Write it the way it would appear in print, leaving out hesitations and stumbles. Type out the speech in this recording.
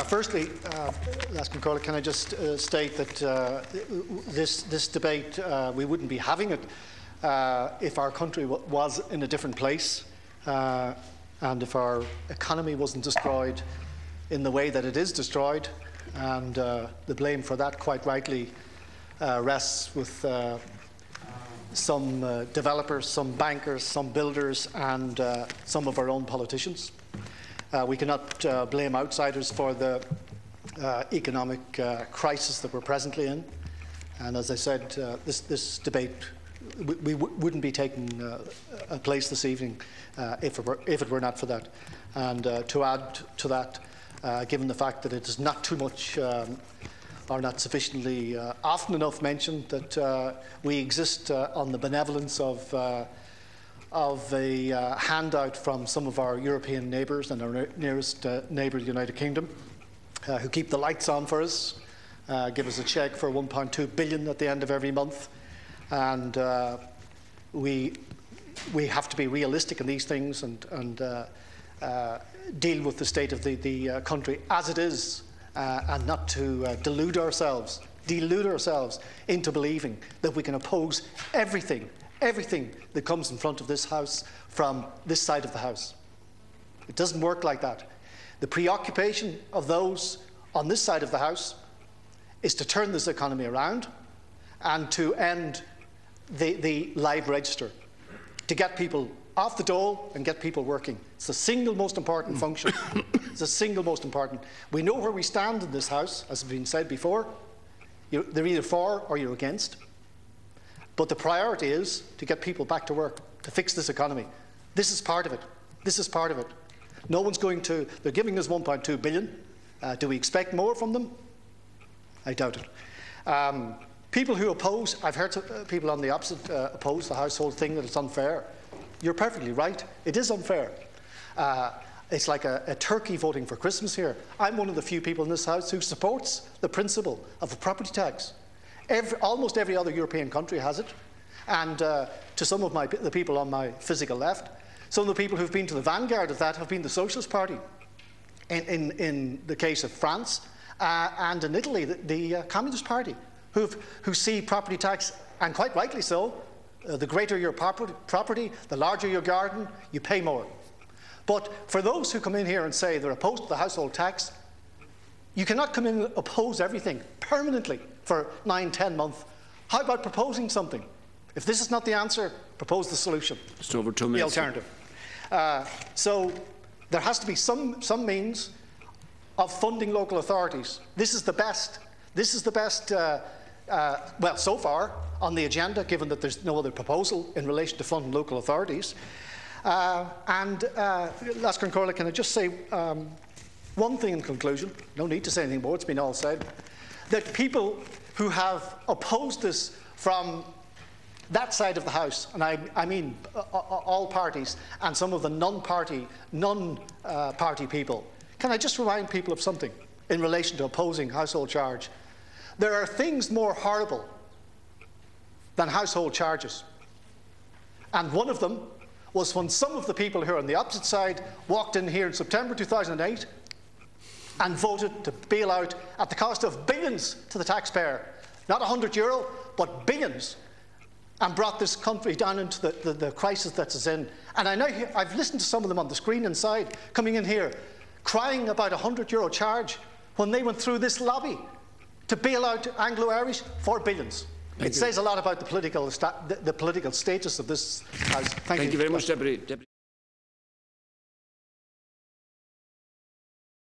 Firstly, Laskin Corley, can I just state that this debate, we wouldn't be having it if our country was in a different place and if our economy wasn't destroyed in the way that it is destroyed. And the blame for that, quite rightly, rests with some developers, some bankers, some builders, and some of our own politicians. We cannot blame outsiders for the economic crisis that we're presently in. And as I said, this debate we wouldn't be taking a place this evening if it were not for that. And to add to that, given the fact that it is not too much or not sufficiently often enough mentioned that we exist on the benevolence of a handout from some of our European neighbours and our nearest neighbour, the United Kingdom, who keep the lights on for us, give us a cheque for 1.2 billion at the end of every month. And we have to be realistic in these things and deal with the state of the country as it is, and not to delude ourselves into believing that we can oppose everything that comes in front of this House from this side of the House. It doesn't work like that. The preoccupation of those on this side of the House is to turn this economy around and to end the live register, to get people off the dole and get people working. It's the single most important function. It's the single most important. We know where we stand in this House, as has been said before. They're either for or you're against. But the priority is to get people back to work, to fix this economy. This is part of it. This is part of it. No one's going to... They're giving us 1.2 billion. Do we expect more from them? I doubt it. People who oppose... I've heard people on the opposite oppose the household thing, that it's unfair. You're perfectly right. It is unfair. It's like a turkey voting for Christmas here. I'm one of the few people in this House who supports the principle of a property tax. Almost every other European country has it. And to some of the people on my physical left, some of the people who've been to the vanguard of that have been the Socialist Party. In the case of France, and in Italy, the Communist Party, who see property tax, and quite rightly so. The greater your property, the larger your garden, you pay more. But for those who come in here and say they're opposed to the household tax, you cannot come in and oppose everything permanently for 9-10 months. How about proposing something? If this is not the answer, propose the solution. Just over 2 minutes. The alternative. So there has to be some means of funding local authorities. This is the best. This is the best. Well, so far on the agenda, given that there's no other proposal in relation to funding local authorities. Laskin Corley, can I just say one thing in conclusion? No need to say anything more, it's been all said. That people who have opposed this from that side of the House, and I mean all parties, and some of the non-party people, can I just remind people of something in relation to opposing household charge? There are things more horrible than household charges. And one of them was when some of the people who are on the opposite side walked in here in September 2008 and voted to bail out at the cost of billions to the taxpayer. Not €100, but billions. And brought this country down into the crisis that it's in. And I know I've listened to some of them on the screen inside, coming in here, crying about a €100 charge when they went through this lobby to bail out Anglo-Irish for billions. It says a lot about the political status of this House. Thank you. Thank you very much, Deputy.